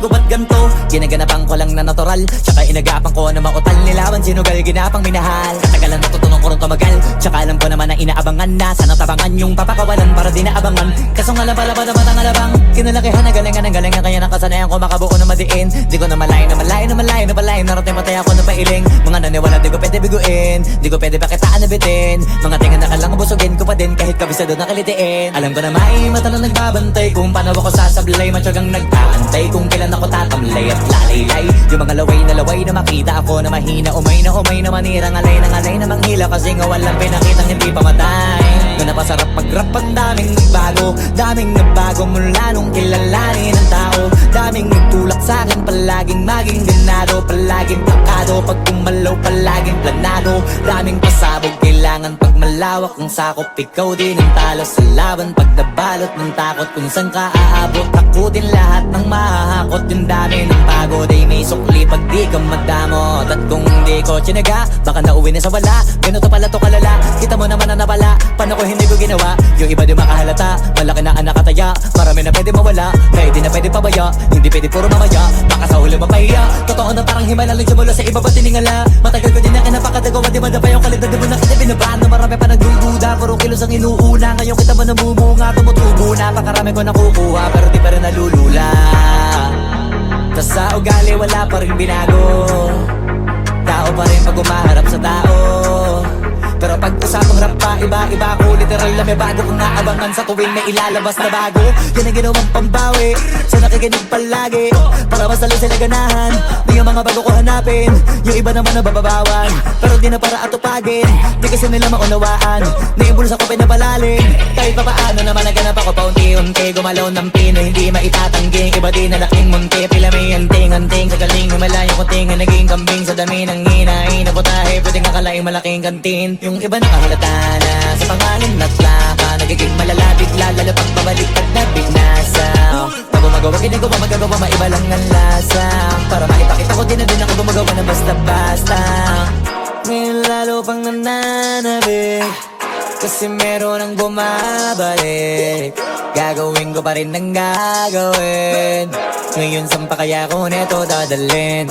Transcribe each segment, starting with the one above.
ko ba't ganto? Ginaganapan ko lang na natural, tsaka inagapan ko na mautal. Nilawan sinugal, ginapang minahal. Katagalan natutunan ko rin tumagal, tsaka alam ko naman na inaabangan na. Sana tabangan yung papakawalan para di naabangan. Kaso nga lang pala ba naman ang alabang kinalakihan na galingan ng galingan, kaya nakasanayan ko makabuo na madiin. Di ko na malayo na malayo na malayo na malayo. Narating patay ako na pailing. Mga naniwala di ko pwede biguin, di ko pwede pakitaan na bitin. Mga tinga na kalang busugin ko pa din kahit kabisado na kalitiin. Alam ko na may mata na nagbabantay kung paano ako sasablay. Matyagang nag-aantay kung kailan ako tatamlay at lalaylay. Yung mga laway na makita ako na mahina. Umay na manirang alay na manghila. Kasi nga walang pinakitang hindi pamatay. Doon na pasarap mag-rap, ang daming nagbago mula nung kilalanin ng tao. Daming nagtulak sa'kin, palaging maging ganado, palaging plakado. Pag kumalaw, palaging planado. Daming pasabog, kailangan pag malawak ang sakop. Ikaw din ang talo sa laban, pag nabalot ng takot. Kung saan ka aabot, ako din lahat ng mahahakot. Yung dami ng pagod ay may sukli pag di ka madamot. At kung hindi ko tsinaga, baka nauwi na sa wala. Ganito pala to kalala, kita mo naman na napala. Paano ko hindi ko ginawa, yung iba di makahalata. Malaki na anak kataya, marami na pwede mawala. Kaya di na pwede pabaya, hindi pwede puro mamaya. Baka sa huli mapahiya, totoo na parang himala lang simula sa iba ba tiningala. Matagal ko din na kinapakadagawa, di madapa yung kalidad. Di mo na kita binabano, marami pa nagdududa. Puro kilos ang inuuna, ngayon kita mo namumunga. Tumutubo na, pakarami ko nakukuha, pero di pa rin nalulula. Tas sa ugali wala pa rin binago, tao pa rin pag umaharap sa tao. Pero pag usapang rap pa, iba ko. Literal na may bago kong naabangan sa tuwing may ilalabas na bago. Yan ang ginawang pambawi sa nakikinig palagi, para mas lalo sila ganahan. Di yung mga bago ko hanapin, yung iba naman nababawan. Pero di na para atupagin, di kasi nila maunawaan. Naimbulsa ko pinapalalim, kahit pa paano naman naganap ako paunti-unti. Gumalaw ng pino, hindi maitatangging. Iba di na laking munti, pila may anting-anting. Sa galing himalayo kunting na naging kambing. Sa dami ng hinahin na putahe, pwedeng akalaing malaking kantin. Yung iba nakahalata na sa pangalan at laka, nagiging malala bigla, lalo pag pabalik at nabinasa. Pag gumagawa, ginagawa, magagawa, maiba lang ang lasa. Para maipakita ko din na din ako gumagawa na basta-basta. Ngayon lalo pang nananabik, kasi meron ang bumabalik. Gagawin ko pa rin ang gagawin. Ngayon saan pa kaya ko neto dadalhin?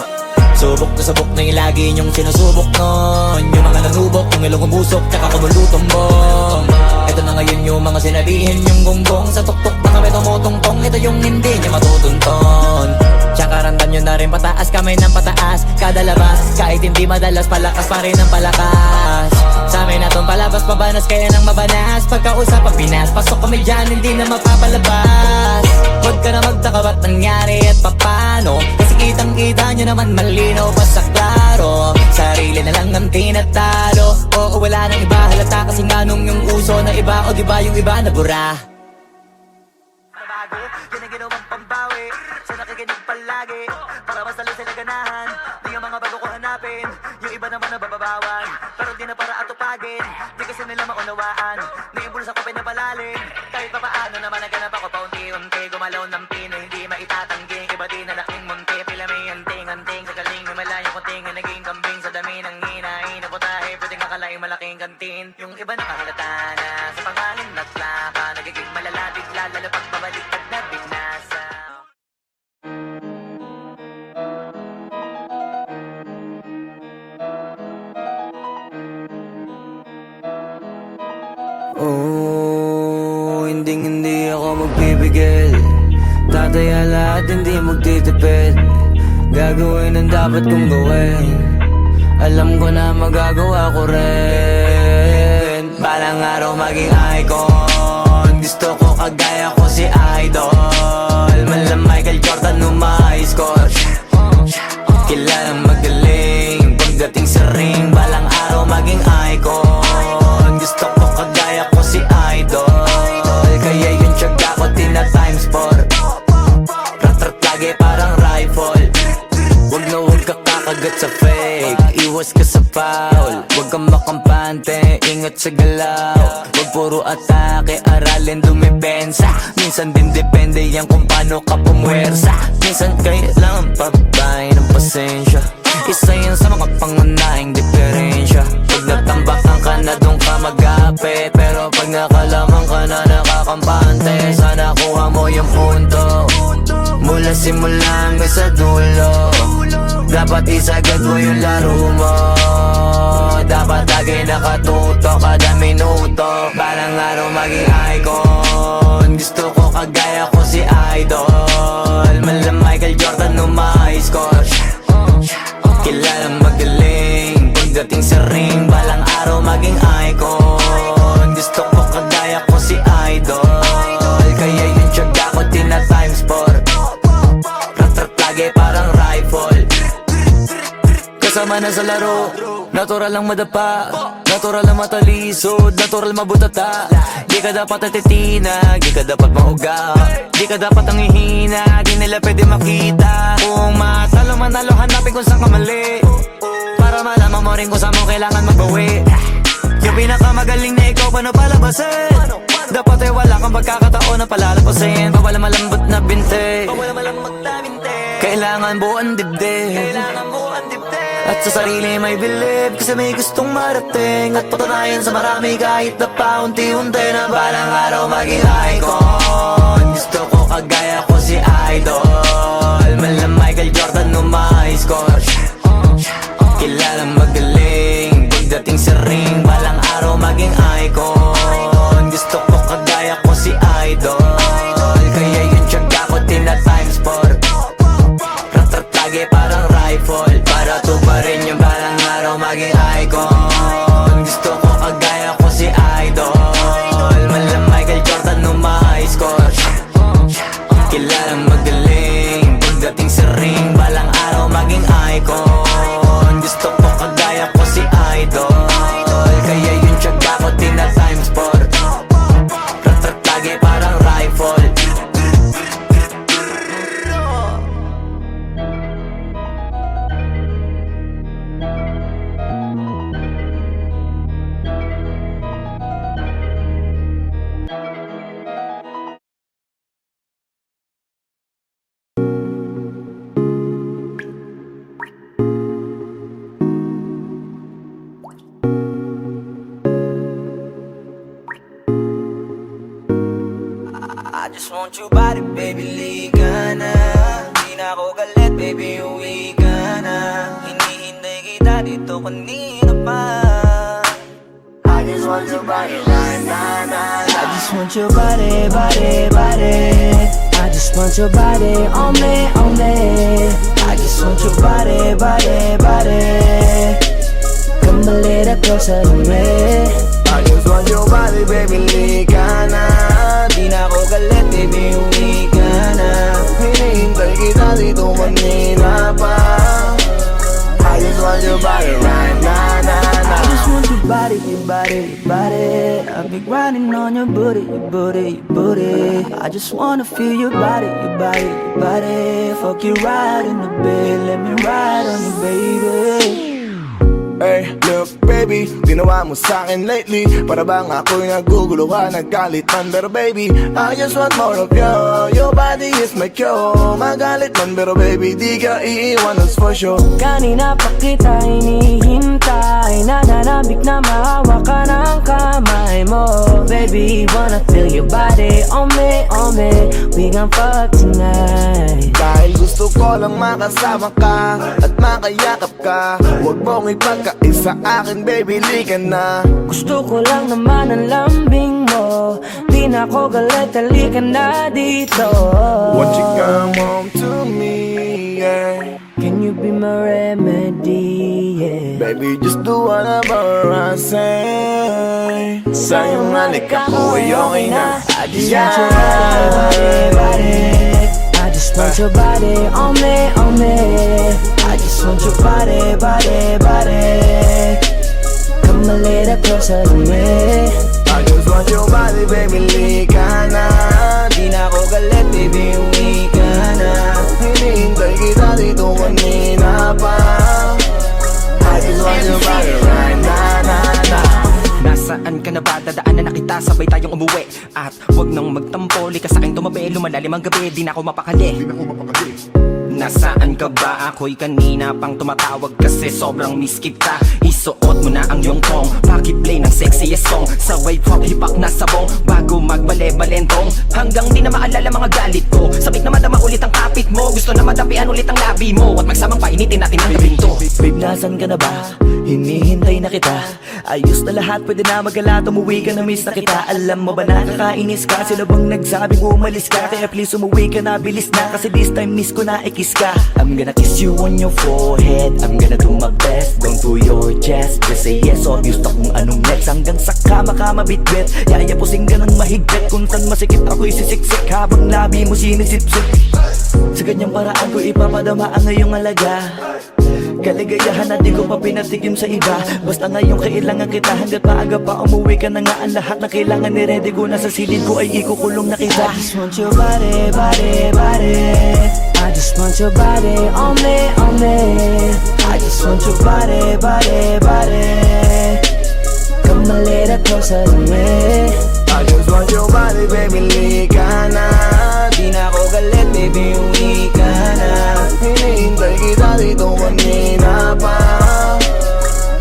Subok to subok na yung lagi niyong sinusubok nun. Yung mga nanubok, yung ilong umusok, tsaka kumulutong bong. Ito na ngayon yung mga sinabihin yung gonggong. Sa tuktok na kami tumutungtong, ito yung hindi niya matutunton. Tsaka randam nyo na rin pataas, kamay ng pataas. Kada labas, kahit hindi madalas, palakas pa rin ang palakas. Sa amin natong palabas, pabanas, kaya nang mabanas. Pagkausap ang Pinas, pasok kami dyan, hindi na mapapalabas. Huwag ka na magtaka ba't nangyari at papano, kasi kitang-kita nyo naman malinaw pa sa klaro. Sarili na lang ang tinatalo, oo wala nang iba halata. Kasi nga nung yung uso na iba, o diba yung iba na bura. Nabago, yun ang ginawang pambawi sa nakikinig palagi, para mas lalo sila ganahan. Di yung mga bago ko hanapin, yung iba naman nababawan. Pero di na para atupagin, di kasi nila maunawaan. Naimbulsa ko pinapalalim, kahit pa paano naman naganap ako paunti-unti. Gumalaw ng pino, hindi maitatangging. Iba di na laking munti, pila may anting-anting. Sa galing himalayo kunting na naging kambing. Sa dami ng hinahin na putahe, pwedeng akalaing malaking kantin. Yung iba nakahalata na sa pangalan at laka, nagiging malala bigla, lalo pag pabalik at nabinasa. Oh, hindi ako magpipigil. Tataya lahat, hindi magtitipid. Gagawin ang dapat kong gawin. Alam ko na magagawa ko rin. Balang araw maging icon. Gusto ko kagaya ko si Idol. Mala Michael Jordan umay score. Kilalang magaling pagdating sa ring. Balang araw maging icon. Gusto ko kagaya ko si Idol. Kaya yung tiyaga ko tina times 4. Rat-rat lagi parang rifle. Huwag na huwag ka kakagat sa fake. Iwas ka sa foul. Huwag kang makampante, ingat sa galaw. Huwag puro atake, aralin dumipensa. Minsan din depende yan kung paano ka pumwersa. Minsan kailangan pabay ng pasensya. Isa yan sa mga pangunahing diferensya. Pag natambakan ka na doon ka magapit, pero pag nakalaman ka na nakakampante, sana kuha mo yung punto. Mula sa simula hanggang sa dulo. Dapat isagad mo yung laro mo. Dapat lagi nakatuto kada minuto. Balang araw maging icon. Gusto ko kagaya ko si Idol. Mala Michael Jordan nung ma-high score. Kilalang magaling pagdating sa ring. Balang araw maging icon. Gusto ko kagaya ko si Idol. Kaya yung tiyaga ko tina-times 4. Rat-rat lagi parang rifle. Kasama na sa laro, natural lang madapa, natural lang matalisod, natural mabutata. Di ka dapat atitina, di ka dapat mauga, di ka dapat ang ihina, di nila pwede makita. Kung matalo manalo, hanapin kung saan ka mali, para malaman mo rin kung saan mo kailangan magbawi. Yung pinakamagaling na ikaw, paano palabasin? Dapat ay wala kang pagkakataon na palalapasin. Bawala malambot na binte, kailangan buuan dibdib. At sa sarili may believe, kasi may gustong marating. At patunayan sa marami kahit na paunti-unti na balang araw maging icon. Gusto ko kagaya ko si Idol. Mala Michael Jordan nung ma-high score. Kilalang magaling pagdating sa ring. Balang araw maging icon. Gusto ko kagaya ko si Idol. Kaya yung tiyaga ko tina-times 4. Rat-rat lagi parang rifle. Para tuparin yung balang araw maging icon. Gusto ko kagaya ko si Idol. Mala Michael Jordan nung ma-high score. Kilalang magaling pagdating sa ring. Balang araw maging icon. Gusto ko kagaya ko si Idol. Kaya yung tiyaga ko tina-times 4. Rat-rat lagi parang rifle. I just want your body, baby, liga na. Di na ako galit, baby, uwi ka na. Hinihintay kita dito kanina pa. I just want your body right now. I just want your body, body, body. I just want your body on me, on me. I just want your body, body, body. Come a little closer to me. I just want your body, baby, liga na. Di na ako galit, baby, uwi ka na. Hinihintay kita dito kanina pa. I just want your body right now. I just want your body, your body, your body. I've been grinding on your booty, your booty, your booty. I just wanna feel your body, your body, your body. Fuck you right in the bed, let me ride on you, baby. Hey, look baby, ginawa mo sa'kin lately. Para bang ako'y nagugulo ka, naggalit man. Pero baby, I just want more of you. Your body is my cure. Magalit man, pero baby, di ka iiwan, that's for sure. Kanina pa kita hinihintay, nananabik na mahawa ka ng kamay mo. Baby, wanna feel your body on me, on me. We gon' fuck tonight. Dahil gusto ko lang makasama ka at makayakap ka. Huwag mong ipagkaisa akin, baby, lika na. Gusto ko lang naman ang lambing mo. Di na ako galit, halika na dito. Won't you come home to me, yeah. Can you be my remedy, yeah. Baby, just do whatever I say. Sa iyong halik ako ay okay na. I just want your body, body. I just want your body on me, on me. I just want your body, body, body. Come a little closer to me. I just want your body, baby, lika na. Di na ako galit, baby, uwi ka na. Hinihintay kita dito kanina pa. I just want your body right now. Nasaan ka na ba? Dadaanan na kita, sabay tayong umuwi. At wag nang magtampo, lika sa'king tumabi. Lumalalim ang gabi, di na ako mapakali. nasaan ka ba? Ako'y kanina pang tumatawag kasi sobrang miss kita. Isuot mo na ang iyong tong, pakiplay ng sexiest song. Sabay pop hipak na sabong, bago magbale-balentong. Hanggang di na maalala mga galit ko, sabik na madama ulit ang kapit mo. Gusto na madampian ulit ang labi mo, at magsamang painitin natin ang gabing to. Babe, nasan ka na ba? Hinihintay na kita. Ayos na lahat, pwede na magala. Umuwi ka na, miss na kita. Alam mo ba nakakainis ka? Sino bang nagsabing umalis ka? Kaya please umuwi ka na, bilis na. Kasi this time miss ko na, ikis ka. I'm gonna kiss you on your forehead. I'm gonna do my best, down to your chest. Just say yes, obvious na kung anong next. Hanggang sa kama ka mabitbit, yayapusing ka ng mahigpit. Kung saan masikip ako'y sisiksik, habang labi mo sinisipsip. Sa ganyang paraan ko ipapadama ang ngayong alaga. Kaligayahan na di ko pa pinatigim sa iba. Basta ngayon kailangan kita, hanggat maaga pa umuwi ka na nga. Ang lahat na kailangan ni-ready ko na sa silid ko ay ikukulong na kita. I just want your body, body, body. I just want your body on me, on me. I just want your body, body, body. Come a little closer to me. I just want your body, baby, lika na. Di na ako galit, baby, uwi ka na. Hinihintay kita dito kanina pa.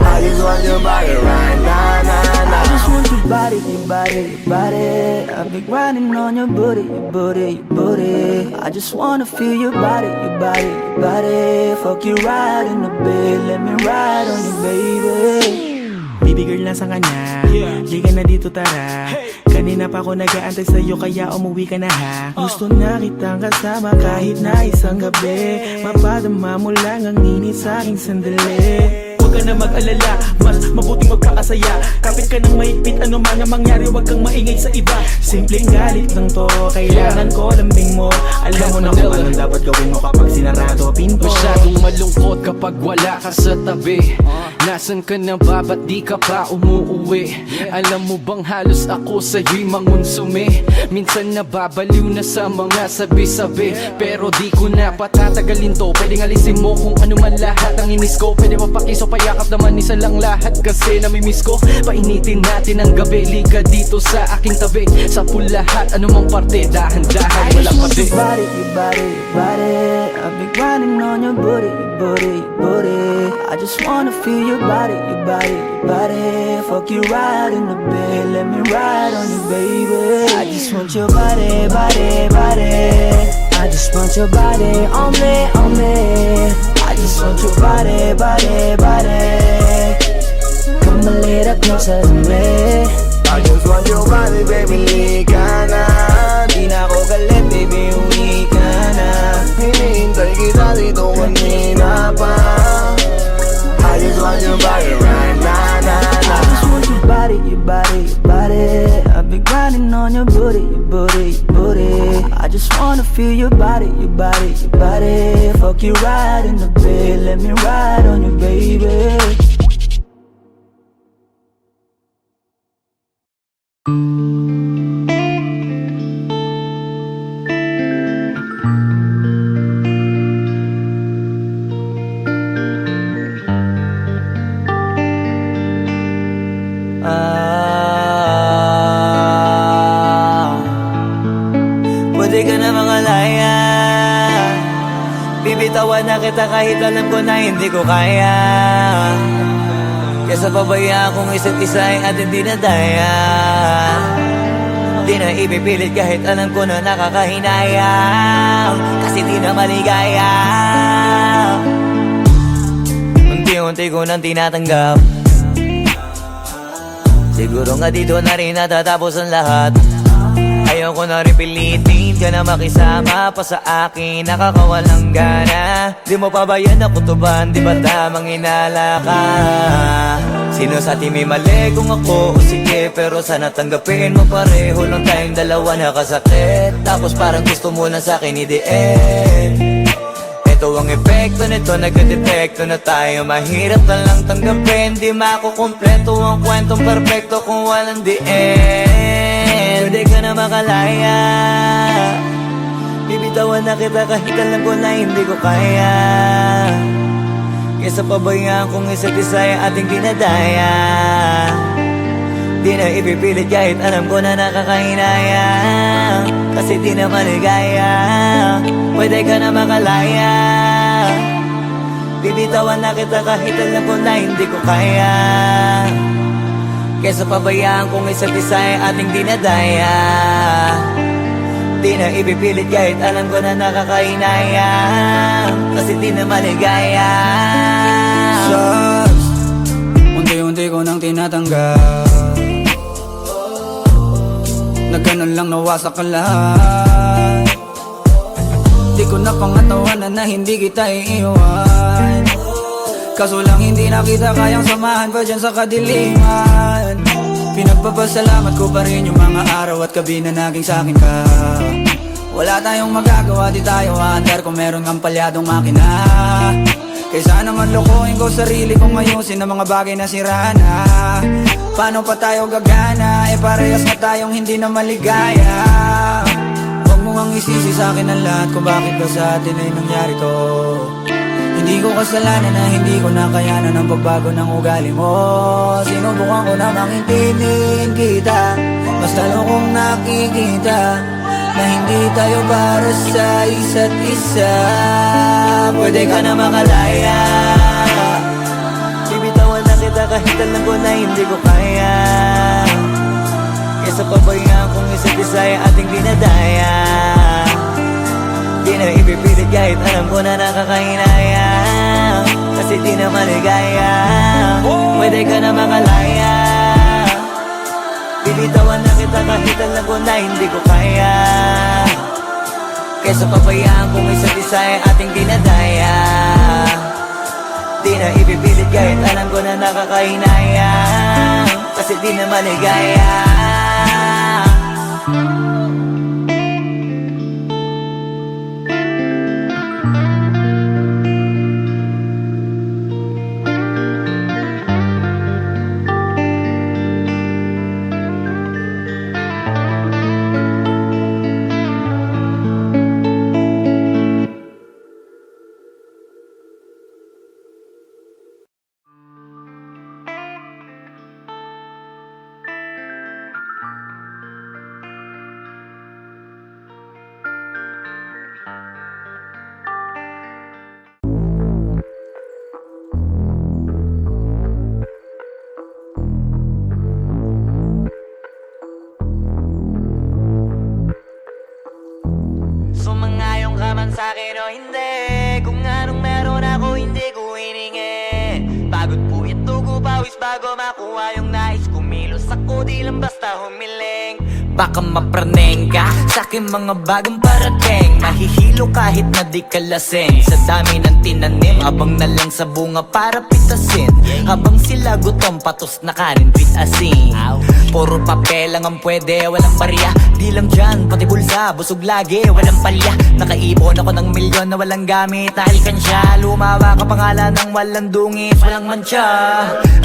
I just want your body right now, I just want your body, your body, your body. I've been grinding on your booty, your booty, your booty. I just wanna feel your body, your body, your body. Fuck you right in the bed, let me ride on you, baby. Baby girl, nasa ka na? Liga na dito, tara. Kanina pa ako nag-aantay sa'yo, kaya umuwi ka na ha. Gusto na kitang kasama kahit na isang gabi. Mapadama mo lang ang init sa'king sandali. Huwag ka na mag-alala, mas mabuting magpakasaya. Kapit ka ng mahigpit, ano man ang mangyari, huwag kang maingay sa iba. Simpleng galit lang to, kailangan ko lambing mo. Alam mo na kung anong dapat gawin mo kapag sinarado pinto. Masyadong malungkot kapag wala ka sa tabi. Nasaan ka na ba? Ba't di ka pa umuuwi? Alam mo bang halos ako sa'yo'y mangonsume? Minsan nababaliw na sa mga sabi-sabi, pero di ko na patatagalin to. Pwedeng alisin mo kung ano man lahat ang inis ko. Pwede mapakiso, payakap naman isa lang lahat, kasi namimiss ko. Painitin natin ang gabi, liga dito sa aking tabi. Sa lahat, anumang parte, dahan-dahan, walang pati. Your body, your body, your body. I've been grinding on your booty, your booty, your booty. I just wanna feel your body, your body, your body. Fuck you right in the bed, let me ride on you, baby. I just want your body, body, body. I just want your body on me, on me. I just want your body, body, body. Come a little closer to me. I just want your body, baby, lika na. Di na ako galit, baby, uwi ka na. Hinihintay kita dito kanina pa. I just want your body right now, I just want your body, your body, your body. I've been grinding on your booty, your booty, your booty. I just wanna feel your body, your body, your body. Fuck you right in the bed, let me ride on you, baby. Pwede ka na mangalaya. Bibitawan na kita kahit alam ko na hindi ko kaya. Kesa pabayaan kong isa't isa ay atin di na daya. Di na ipipilit kahit alam ko na nakakahinayang, kasi di na maligaya. Unti-unti ko nang tinatanggap. Siguro nga dito na rin natatapos ang lahat. Ayoko na rin pilitin ka na makisama pa sa akin, nakakawalang gana. Di mo pa ba yan nakutuban, di ba tamang inala ka? Sino sa atin may mali kung ako o sige, pero sana tanggapin mo pareho lang tayong dalawa nakasakit. Tapos parang gusto mo na sa'kin i-end. Ito ang epekto nito, nagka-depekto na tayo. Mahirap na lang tanggapin, di makukumpleto ang kwentong perfecto kung walang the end. Pwede ka na makalaya. Bibitawan na kita kahit alam ko na hindi ko kaya. Kesa pabayaan kung isa't isa ay ating dinadaya. Di na ipipilit kahit alam ko na nakakahinayang, kasi di na maligaya. Pwede ka na makalaya, bibitawan na kita kahit alam ko na hindi ko kaya. Kesa pabayaan kung isa't isa ay ating dinadaya. Di na ipipilit kahit alam ko na nakakahinayang, kasi di na maligaya. Shots, unti-unti ko nang tinatanggap, na ganun lang nawasak ka lahat. Di ko na pangatawanan na hindi kita iiwan, kaso lang hindi na kita kayang samahan pa dyan sa kadiliman. Pinagpapasalamat ko pa rin yung mga araw at gabi na naging sa'kin ka. Wala tayong magagawa, di tayo aandar kung meron kang palyadong makina. Kaysa naman lokohin ko sarili kong ayusin ang mga bagay na sira na. Paano pa tayo gagana, eh parehas na tayong hindi na maligaya. Huwag mo ngang isisi sa'kin ang lahat kung bakit ba sa atin ay nangyari to. Hindi ko kasalanan na hindi ko nakayanan ang pagbago ng ugali mo. Sinubukan ko namang intindihin kita, mas lalo kong nakikita na hindi tayo para sa isa't isa. Pwede ka na makalaya, bibitawan na kita kahit alam ko na hindi ko kaya. Kesa pabayaan kung isa't isa ay ating dinadaya. Di na ipipilit kahit alam ko na nakakahinayang, kasi di na maligaya. Pwede ka na makalaya, bibitawan na kita kahit alam ko na hindi ko kaya. Kesa pabayaan kung isa't isa ay ating dinadaya. Di na ipipilit kahit alam ko na nakakahinayang, kasi di na maligaya. Sumangayong ka man sa'kin o hindi, kung anong meron ako hindi ko hiningi. Pagod po ito ko pawis bago makuha yung nais. Kumilos ako di lang basta humiling. Baka mapraneng ka sa'king mga bagong parating. Mahihilo kahit na di ka lasing, sa dami ng tinanim, abang na lang sa bunga para pitasin. Habang sila gutom patos na kanin with asin. Puro papel lang ang pwede, walang barya. Di lang dyan, pati bulsa, busog lagi, walang palya. Nakaipon ako ng milyon na walang gamit na alkansya. Lumawa ka pangalan ng walang dungis, walang mancha.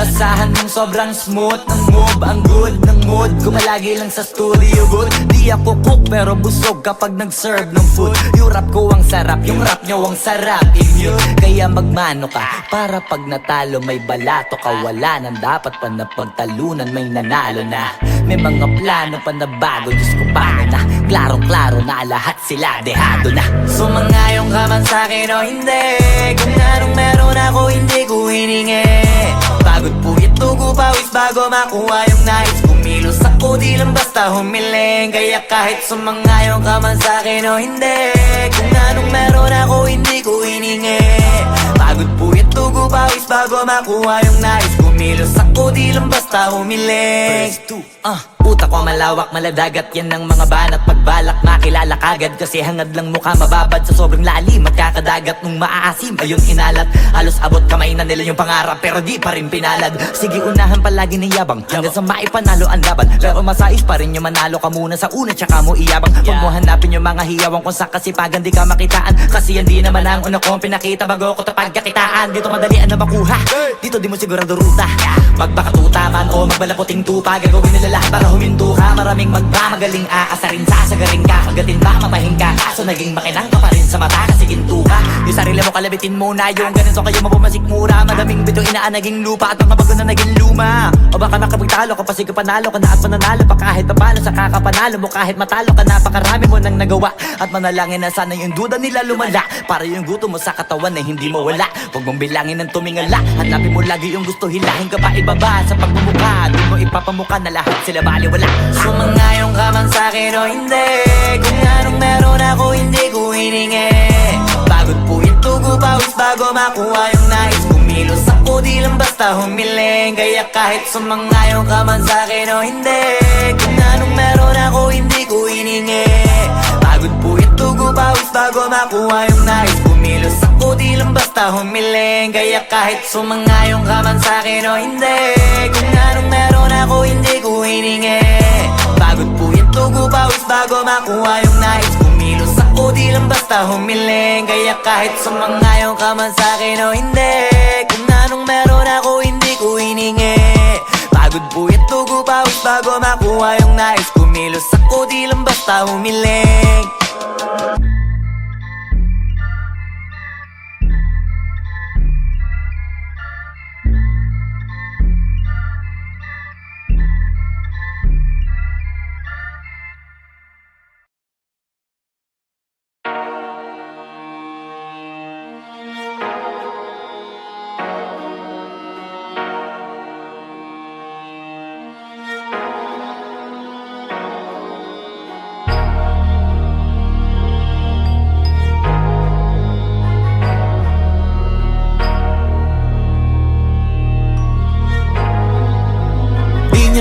Asahan mong sobrang smooth ng move, ang good ng mood. Gumalagi lang sa studio booth. Di ako cook pero busog kapag nag-serve ng food. Yung rap ko ang sarap, yung rap nyo ang sarap. Immune, kaya magmano ka para pag natalo may balato ka. Wala nang dapat pa na pagtalunan, may nanalo na. May mga plano pa na bago, Diyos ko paano na. Klarong-klaro na lahat sila dehado na. Sumangayong ka man sa'kin o hindi, kung anong meron ako hindi ko hiningi. Pagod po ito ko pawis bago makuha yung nais. Kumilos ako di lang basta humiling. Kaya kahit sumangayong ka man sa'kin o hindi, kung anong meron ako hindi ko hiningi. Pagod po ito ko pawis bago makuha yung nais. Kumilos ako di lang basta humiling. Utak ko malawak, maladagat, yan ang mga banat. Pagbalak makilala kagad, kasi hangad lang mukha mababad. Sa sobrang lalim, magkakadagat nung maaasim. Ayun inalat, halos abot kamay na nila yung pangarap, pero di pa rin pinalad. Sige unahan palagi ng yabang, hanggang sa maipanalo ang laban. Pero masais pa rin yung manalo ka muna sa una, tsaka mo iyabang. Huwag mo hanapin yung mga hiyawang kung sa kasipagan di ka makitaan. Kasi yan di naman ang una kong pinakita bago ko tapagkakitaan. Dito madalian na makuha, dito di mo sigurado ruta. Magbakatuta man o magbalaputing tupa, gagawin nila lahat para huminto ka. Maraming magmamagaling aasarin, sasagaring ka. Kagatin ba mamahing ka, kaso naging makinang ka pa rin sa mata kasi ginto ka. Yung sarili mo kalabitin muna, yung ganun so kayo mapumasik mura. Madaming bito inaan naging lupa at mga bago na naging luma. O baka makapagta talo ka pa, sige panalo ka na at mananalo pa kahit papalo sa kakapanalo mo. Kahit matalo ka, napakarami mo nang nagawa. At manalangin na sana yung duda nila lumala, para yung gutom mo sa katawan ay hindi mawala. Huwag mong bilangin ng tumingala, hanapin mo lagi yung gusto, hilahin ka pa ibaba. Sa pagmumukha, di mo ipapamuka na lahat sila baliwala. Sumangayong ka man sa'kin o hindi, kung anong meron ako hindi ko hiningi. Pagod po ito pawis bago makuha yung nais. Kumilos ako di lang basta humiling. Kaya kahit sumangayong ka man sa'kin o hindi, kung anong meron ako hindi ko hiningi. Pagod po ito pawis bago makuha yung nais. Kumilos ako di lang basta humiling. Kaya kahit sumangayong ka man sa'kin o hindi, kung anong meron ako hindi ko hiningi. Pagod po ito pawis bago makuha yung nais. Kumilos ako di lang basta humiling. Kaya kahit sumangayong ka man sa'kin o hindi, kung anong meron ako hindi ko hiningi. Pagod po ito pawis bago makuha yung nais. Kumilos ako di lang basta humiling.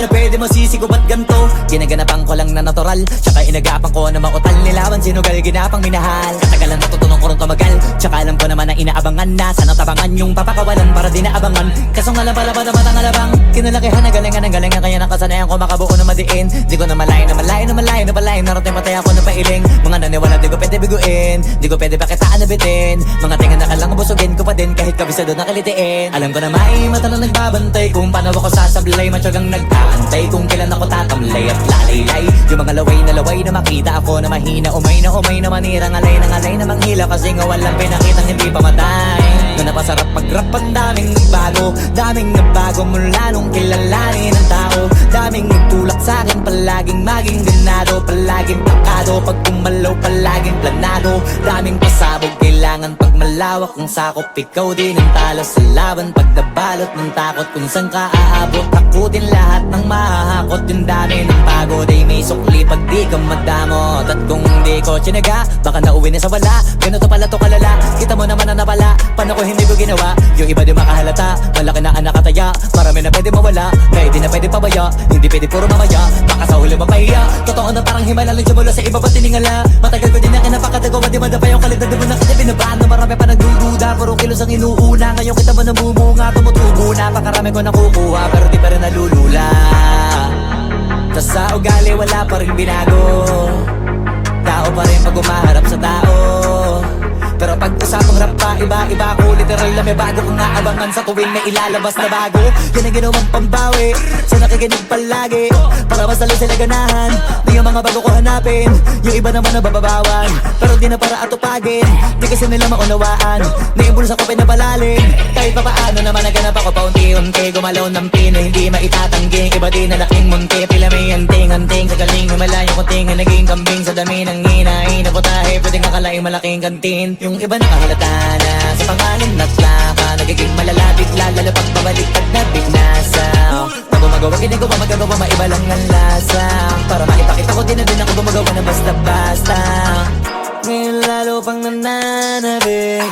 Pwede masisiko ba't ganto? Ginaganapan ko lang na natural, tsaka inagapan ko na mautal nilawan. Sinugal ginapang minahal, katagalan natutunan ko rin tumagal. Tsaka alam ko naman na inaabangan na sana tabangan yung papakawalan para di naabangan. Kaso nga lang pala ba naman ang alabang kinalakihan na galingan ng galingan. Kaya nakasanayan ko makabuo na madiin. Di ko na malayo na malayo na malayo na malayo. Narating patay ako na pailing. Mga naniwala di ko pwede biguin, di ko pwede pakitaan na bitin. Mga tingan na kalang busugin ko pa din kahit kabisado na kalitiin. Alam ko na may mata na nagbabantay kung paano ako sasablay. Matyagang nag-aantay kung kailan ako tatamlay at lalaylay. Yung mga laway na makita ako na mahina. Umay na manira, ngalay na manghila. Kasi nga walang pinakitang hindi pamatay. Na napasarap mag-rap ang daming nagbago mula nung kilalanin ang tao. Daming nagtulak sa'kin, palaging maging ganado. Palaging pakado, pag kumalaw palaging planado. Daming pasabog, kailangan pag malawak ang sakop. Ikaw din ang talo sa laban, pag nabalot ng takot. Kung saan ka aabot, takutin lahat ng mahahakot. Yung dami ng pagod ay may sukli pag di ka madamot. At kung di ko tsinaga, baka nauwi na sa wala. Ganito pala to kalala, kita mo naman na napala. Paano ko hindi ko ginawa, yung iba di makahalata. Malaki na anak kataya, marami na pwede mawala. Kaya di na pwede pabaya, hindi pwede puro mamaya. Baka sa huli mapahiya, totoo na parang himala lang siya mula sa iba ba tiningala. Matagal ko din na kinapakatagawa, di madapa yung kalidad. Di mo na kita binabaan na marami pa nagdududa. Puro kilos ang inuuna, ngayon kita mo namumunga. Tumutubo na, pakarami ko nakukuha, pero di pa rin nalulula. Tas sa ugali wala pa rin binago, tao pa rin pag umaharap sa tao. Pero pag usapang rap pa, iba-iba ako. Literal na may bago kong naabangan sa tuwing may ilalabas na bago. Yan ang ginawang pambawi sa nakikinig palagi, para mas lalo sila ganahan na yung mga bago ko hanapin. Yung iba naman nabababawan, pero di na para atupagin. Di kasi nila maunawaan na yung bulsa ko pinapalalim. Kahit pa paano naman naganap ako paunti-unti. Gumalaw ng pino, hindi maitatanggi. Iba din na laking munti, pila may anting-anting. Sa galing humalayo kunting ang naging kambing. Sa dami ng hinahin na putahe, pwedeng akalaing malaking kantin. Yung iba nakahalata na sa pangalan na plaka. Nagiging malala bigla, lalo pag pabalik pag nabignasa. Na gumagawa, ginagawa, magagawa, maiba lang ang lasa. Para maipakita ko din na din ako gumagawa na basta-basta. Ngayon lalo pang nananabik,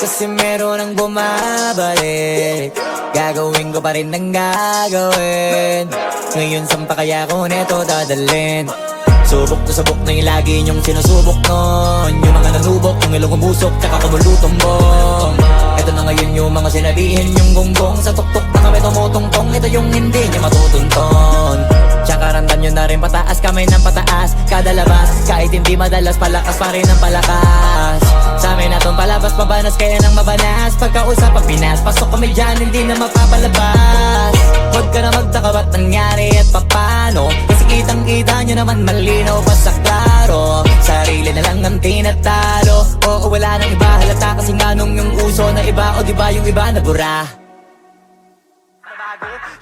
kasi meron ang bumabalik. Gagawin ko pa rin ang gagawin. Ngayon saan pa kaya ko neto dadalhin? Subok na subok na yung lagi niyong sinusubok nun. Yung mga nanubok, yung ilong umusok, tsaka kumulutumbong. Ito na ngayon yung mga sinabihin yung gonggong. Sa tuktok na kami tumutungtong, ito yung hindi niya matutunton. Tsaka randam nyo na rin pataas, kamay ng pataas. Kada labas, kahit hindi madalas, palakas pa rin ang palakas. Sa amin na tong palabas, pabanas kaya nang mabanas. Pagkausap pag pinas, pasok kami dyan, hindi na mapapalabas. Huwag ka na magtaka ba't nangyari at papano, kasi kitang-kita nyo naman malinaw pa sa klaro. Sarili na lang ang tinatalo, oo wala nang iba halata. Kasi nga nung yung uso na iba, o diba yung iba na bura.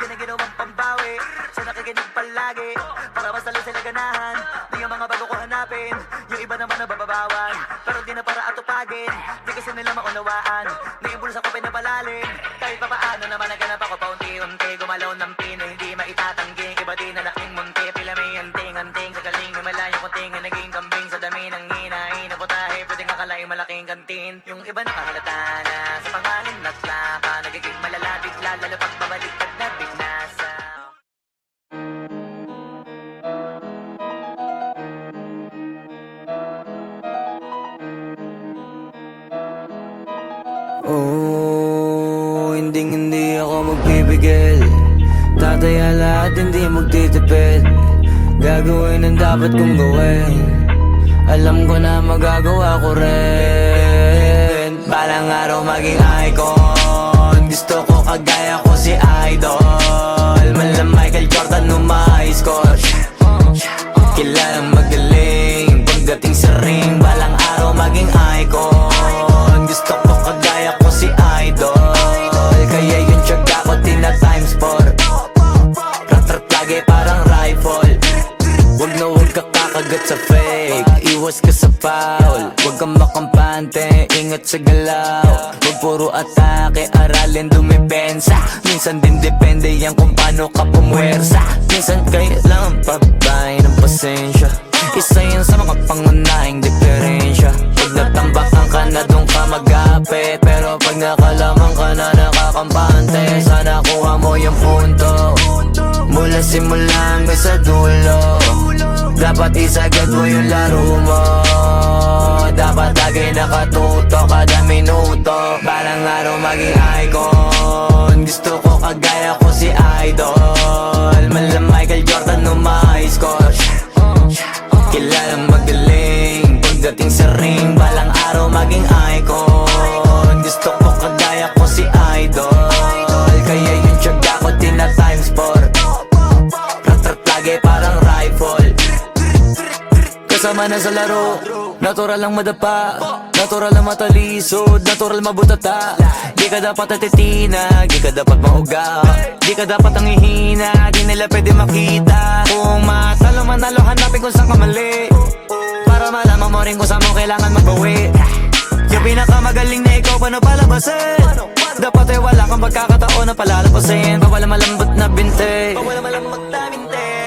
Yan ang ginawang pamba bumabawi sa nakikinig palagi para mas lalo sila ganahan. Di ang mga bago ko hanapin, yung iba naman nababawan, pero di na para atupagin. Di kasi nila maunawaan, naiimbulsa ko pinapalalim. Kahit pa paano naman naganap ako paunti-unti, gumalaw ng pino, hindi maitatanggi. Iba din na laking munti, pila may anting-anting sa galing na malayo konting na naging kambing sa dami ng hinahin na putahe. Pwedeng akalain malaking kantin, yung iba nakahalata na sa pangalan at plaka, nagiging malala bigla, lalo pag babaliktad na binasa. Oh, hindi ako magpipigil. Tataya lahat, hindi magtitipid. Gagawin ang dapat kong gawin. Alam ko na magagawa ko rin. Balang araw maging icon. Gusto ko kagaya ko si Idol. Mala Michael Jordan nung ma-high score. Kilalang magaling pagdating sa ring. Balang araw maging icon. Gusto ko kagaya ko si Idol. Kaya yung tiyaga ko tina times 4. Rat-rat lagi parang rifle. Wag na wag ka kakagat sa fake. Iwas ka sa foul. Wag kang makampante, ingat sa galaw. Wag puro atake, aralin dumipensa. Minsan din depende yan kung paano ka pumwersa. Minsan kailangan pabay ng pasensya. Isa yan sa mga pangunahing diferensya. Pag natambakan ka na doon ka mag-apit, pero pag nakalaman ka na nakakampante, sana kuha mo yung punto. Mula simula hanggang sa dulo, dapat isagad mo yung laro mo. Dapat lagi nakatuto kada minuto. Balang araw maging icon. Gusto ko kagaya ko si Idol. Mala Michael Jordan nung ma-high score. Kilalang magaling pagdating sa ring. Balang araw maging icon. Gusto ko kagaya ko si Idol. Kaya yung tiyaga ko tina times 4. Rat-rat lagi parang rifle. Kasama na sa laro, natural lang madapa, natural lang matalisod, natural mabutata. Di ka dapat atitina, di ka dapat mauga, di ka dapat ang ihina, di nila pwede makita. Kung matalo manalo, hanapin kung saan ka mali, para malaman mo rin kung saan mo kailangan magbawi. Yung pinakamagaling na ikaw, paano palabasin? Dapat ay wala kang pagkakataon na palalapasin. Pawala malambot na binte,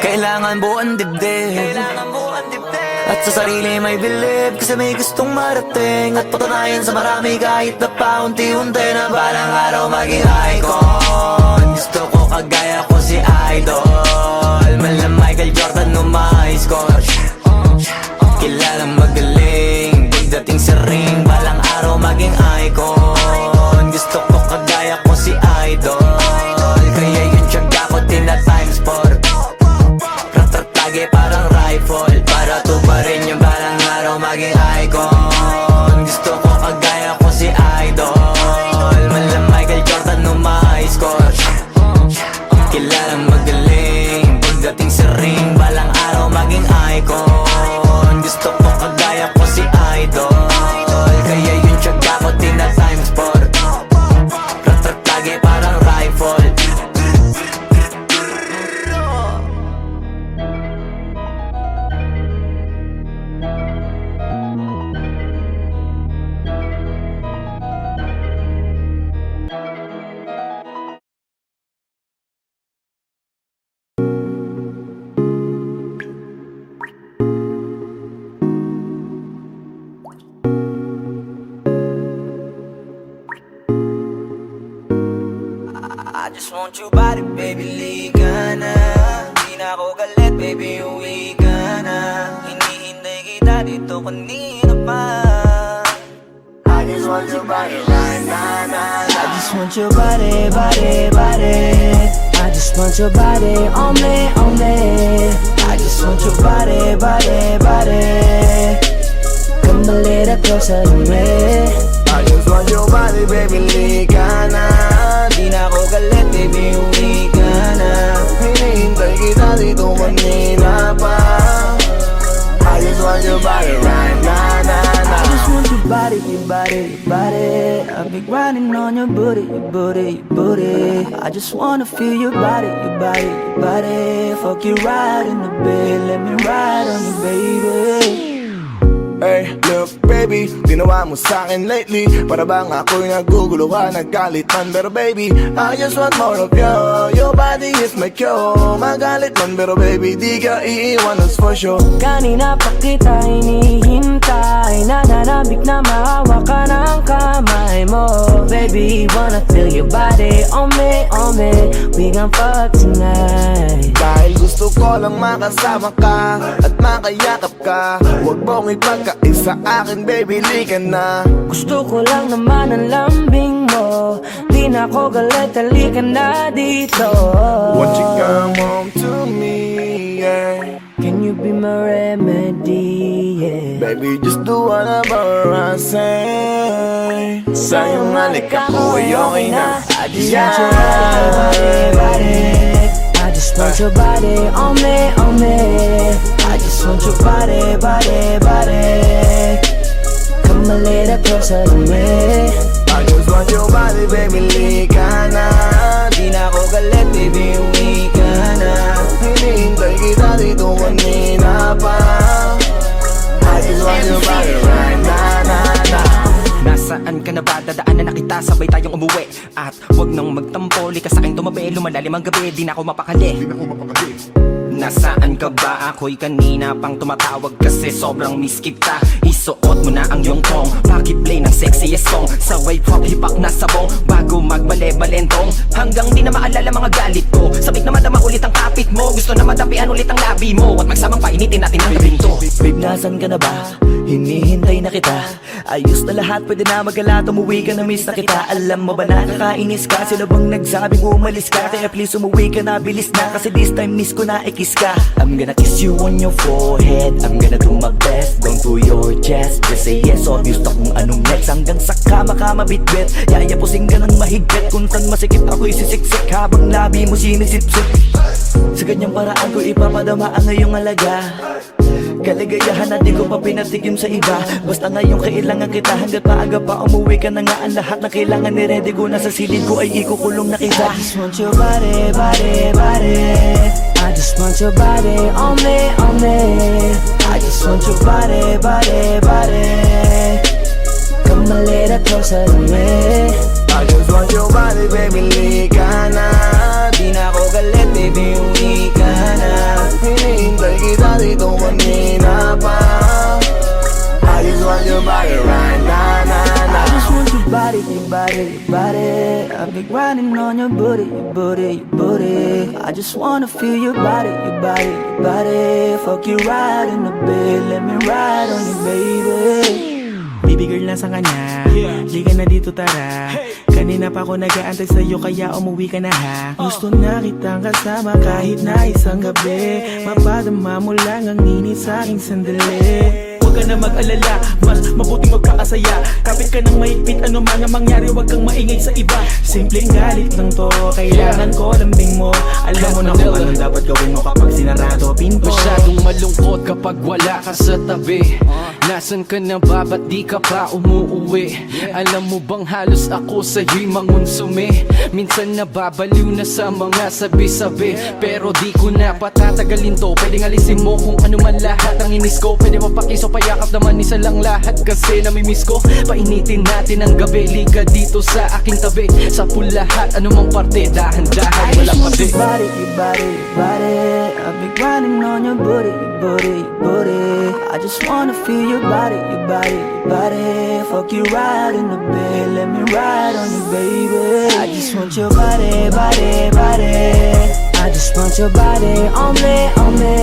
kailangan buuan dibdib. At sa sarili may believe, kasi may gustong marating at patunayan sa marami kahit na paunti-unti na balang araw maging icon. Gusto ko kagaya ko si Idol. Mala Michael Jordan nung ma-high score. Kilalang magaling pagdating sa ring. Balang araw maging icon. Gusto ko kagaya ko si Idol. Kaya yung tiyaga ko tina times 4. Rat-rat lagi parang rifle. Para tuparin yung balang araw maging icon. Gusto ko kagaya ko si Idol. Mala Michael Jordan nung ma-high score. Kilalang magaling pagdating sa ring. Balang araw maging icon. Gusto ko kagaya ko si Idol. Kaya yung tiyaga ko tina times 4. Rat-rat lagi parang rifle. I just want your body, baby, liga na. Di na ako galit, baby, uwi ka na. Hinihintay kita dito kanina pa. I just want your body, right now, nah, nah. I just want your body, body, body. I just want your body on me, on me. I just want your body, body, body. Come a little closer to me. I just want your body, baby, liga na. Di na ako galit, baby, uwi ka na. Hinihintay kita dito kanina pa. I just want your body right now, nah, nah. I just want your body, your body, your body. I've been grinding on your booty, your booty, your booty. I just wanna feel your body, your body, your body. Fuck you right in the bed, let me ride on you, baby. Hey, look baby, ginawa mo sa'kin lately para bang ako'y naguguluhan, nagkalitan. Pero baby, I just want more of you. Your body is my cure. Magalit man pero baby, di ka iiwan, that's for sure. Kanina pa kita hinihintay, nananabik na mahawa ka ng kamay mo. Baby, wanna feel your body on me, on me. We gon' fuck tonight. Dahil gusto ko lang makasama ka at makayakap ka. Huwag mong ipagkaisa akin baby, lika na. Gusto ko lang naman ang lambing mo. Di na ako galit, halika na dito. Won't you come home to me, yeah. Can you be my remedy, yeah. Baby, just do whatever I say. Sa'yong halik ako ay okay na. I just want your body, body. I just want your body on me, on me. I just want your body, body, body. Come a little closer to me. I just want your body, baby, lika na. Di na ako galit, baby, uwi ka na. Hinihintay kita dito kanina pa. I just want your body right na, na, na. Nasaan ka na ba? Dadaanan na kita, sabay tayong umuwi. At wag nang magtampo, lika sa'king tumabi. Lumalalim ang gabi, di na ako mapakali. Nasaan ka ba? Ako'y kanina pang tumatawag kasi sobrang miss kita. Isuot mo na ang iyong tong, pakiplay ng sexiest song. Sa wave hop, hipak na sabong, bago magbale-balentong. Hanggang di na maalala mga galit ko. Sabik na madama ulit ang kapit mo. Gusto na madapian ulit ang labi mo. At magsamang painitin natin ang gabing to. Babe, nasan ka na ba? Hinihintay na kita. Ayos na lahat, pwede na magala. Umuwi ka na, miss na kita. Alam mo ba nakakainis ka? Sila bang nagsabing umalis ka? Kaya please umuwi ka na, bilis na. Kasi this time miss ko na ikis ka. I'm gonna kiss you on your forehead. I'm gonna do my best, down to your chest. Just say yes, obvious na kung anong next. Hanggang sa kama ka mabitbit. Yayapusing ka ng mahigpit. Kung saan masikip ako'y sisiksik habang labi mo sinisipsip. Sa ganyang paraan ko ipapadama ang iyong alaga. Kaligayahan na di ko pa pinatigim sa iba. Basta ngayon kailangan kita. Hanggat maaga pa umuwi ka na nga. Ang lahat na kailangan ni ready ko. Nasa silid ko ay ikukulong na kita. I just want your body, body, body. I just want your body on me, on me. I just want your body, body, body. Come a little closer to me. I just want your body, baby, lika na. Di na ako galit, baby, uwi ka na. Hinihintay kita dito kanina pa. I just want your body right na, na, na. I just want your body, your body, your body. I've been grinding on your booty, your booty, your booty. I just wanna feel your body, your body, your body. Fuck you right in the bed, let me ride on you, baby. Baby girl, nasa kanya? Liga na dito, tara. Kanina pa ako nag-aantay sa'yo, kaya umuwi ka na ha. Gusto na kitang kasama kahit na isang gabi. Mapadama mo lang ang init sa'king sandali. Huwag ka na mag-alala, mas mabuting magpakasaya. Kapit ka ng mahigpit, ano man ang mangyari, huwag kang maingay sa iba. Simpleng galit lang to, kailangan ko lambing mo. Alam mo na kung anong dapat gawin mo kapag sinarado pinto. Masyadong malungkot kapag wala ka sa tabi. Nasaan ka na ba? Ba't di ka pa umuuwi? Alam mo bang halos ako sa'yo'y mangunsumi? Minsan nababaliw na sa mga sabi-sabi. Pero di ko na patatagalin to. Pwedeng alisin mo kung ano man lahat ang inis ko. Pwede mapakiso, payakap naman isa lang lahat. Kasi namimiss ko. Painitin natin ang gabi. Liga dito sa aking tabi. Sa pulahat, anumang parte, dahan-dahan, walang pati. Your body, your body, your body. I've been grinding on your booty, your booty, your booty. I just wanna feel your body, your body, your body. Fuck you right in the bed, let me ride on you, baby. I just want your body, body, body. I just want your body on me, on me.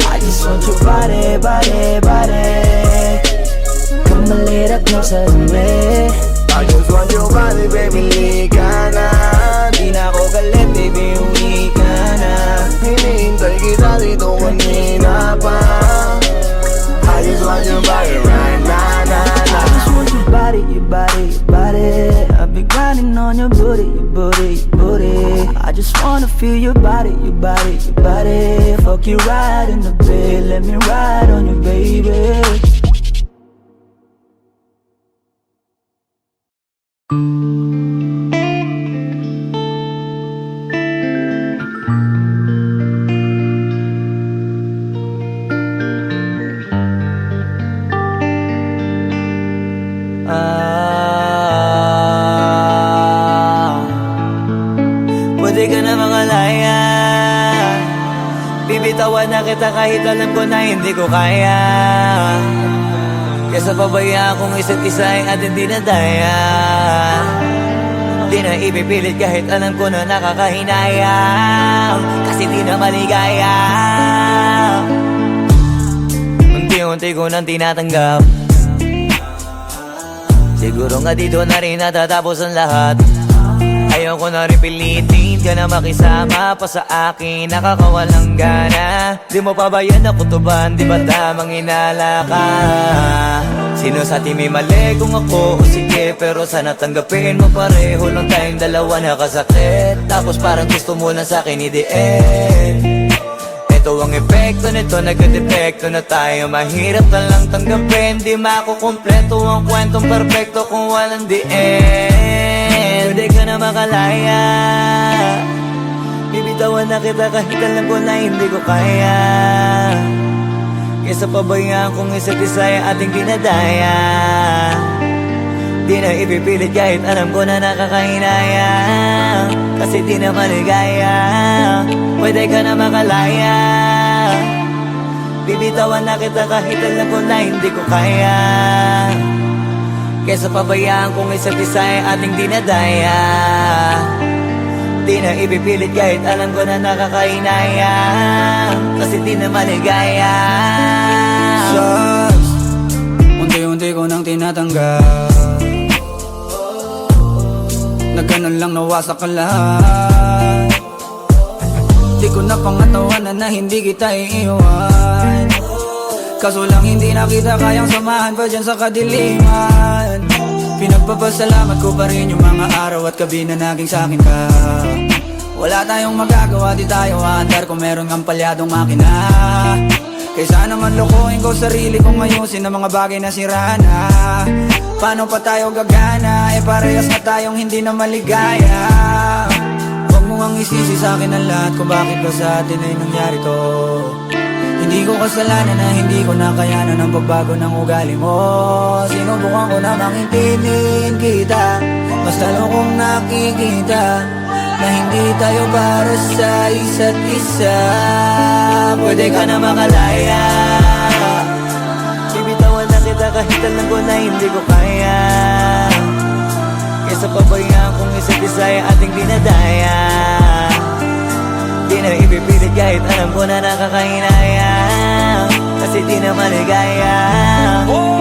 I just want your body, body, body. Come a little closer to me. I just want your body, baby, lika na. Di na ako galit, baby, uwi ka na. Hinihintay kita dito kanina pa. I just want your body right na, na, na. I just want your body, your body, your body. I've been grinding on your booty, your booty, your booty. I just wanna feel your body, your body, your body. Fuck you right in the bed, let me ride on you, baby. Bibitawan na kita kahit alam ko na hindi ko kaya. Kesa pabayaan kong isa't isa ay ating dinadaya. Di na ipipilit kahit alam ko na nakakahinayang, kasi di na maligaya. Unti-unti ko nang tinatanggap, siguro nga dito na rin natatapos ang lahat. Ayoko na rin pilitin ka na makisama pa sa akin, nakakawalang gana. Di mo pa ba yan nakutuban, di ba tamang inala ka? Sino sa atin may mali kung ako o sige, pero sana tanggapin mo pareho lang tayong dalawa nakasakit. Tapos parang gusto mo lang sa akin i-end. Ito ang epekto nito, nagka-depekto na tayo. Mahirap na lang tanggapin, di makukumpleto ang kwentong perfecto kung walang the end. Pwede ka na makalaya, bibitawan na kita kahit alam ko na hindi ko kaya. Kesa pabayaan kong isa't isa ay ating dinadaya. Di na ipipilit kahit alam ko na nakakahinaya, kasi di na maligaya. Pwede ka na makalaya, bibitawan na kita kahit alam ko na hindi ko kaya. Kesa pabayaan kong isa't isa ay ating dinadaya. Di na ipipilit kahit alam ko na nakakahinaya, kasi di na maligaya. Shucks, unti-unti ko nang tinatanggap, na ganun lang nawasak ka lahat. Di ko na pangatawanan na hindi kita iiwan, kaso lang hindi na kita kayang samahan pa dyan sa kadiliman. Pinagpapasalamat ko pa rin yung mga araw at gabi na naging sa'kin ka. Wala tayong magagawa, di tayo aandar kung meron kang palyadong makina. Kaysa naman lokohin ko sarili kong ayusin ang mga bagay na sira na. Paano pa tayo gagana, eh parehas na tayong hindi na maligaya. Huwag mo ang isisi sa'kin ang lahat kung bakit ba sa atin ay nangyari to. Hindi ko kasalanan na hindi ko nakayanan ang pagbago ng ugali mo. Sinubukan ko na maintindihin kita, basta lang kong nakikita na hindi tayo para sa isa't isa. Pwede ka na makalaya, bibitawan na kita kahit alam ko na hindi ko kaya. Kesa pabayaan kong isa't isa ay ating dinadaya. Di na ipipilit kahit alam ko na nakakahinaya, kasi di na maligaya.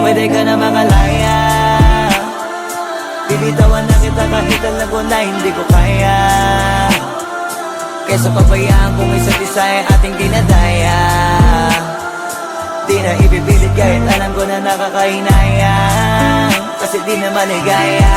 Pwede ka na makalaya, bibitawan na kita kahit alam ko na hindi ko kaya. Kesa pabayaan kong isa't isa ay ating dinadaya. Di na ipipilit kahit alam ko na nakakahinaya, kasi di na maligaya.